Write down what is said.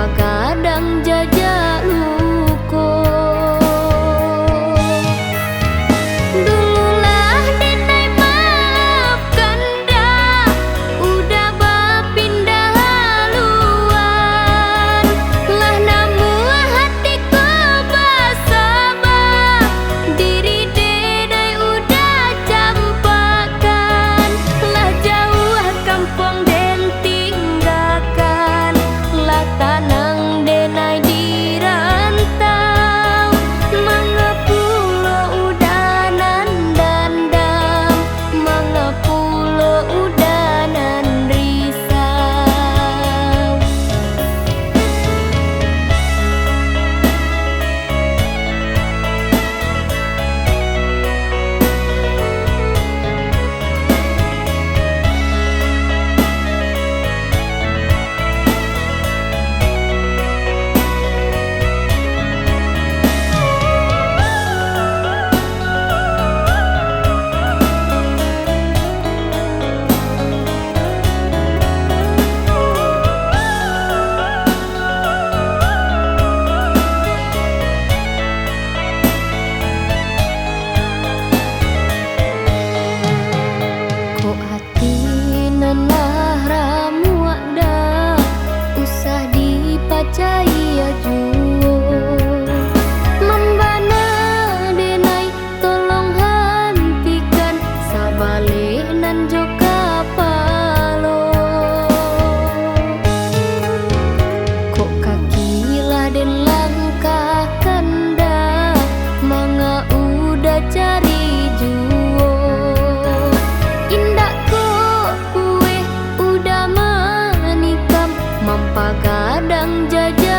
Mampagadang jajak luko. Dululah denai maafkan dah, udah berpindah haluan. Lah namu hatiku bersabar, diri denai udah campakkan. Lah jauh kampung den tinggalkan, lah tanang denai dirantau. Mengapulo udanan dandam, mengapulo udanan risau. Kok hati nenah ramuak dah, usah dipacai ajuo. Membana denai tolong hentikan, sabale nan jo kapalo. Kok kakilah den langkahkan dah, manga udah cari juo. Indah kok kue udah menikam, mampagadang jajak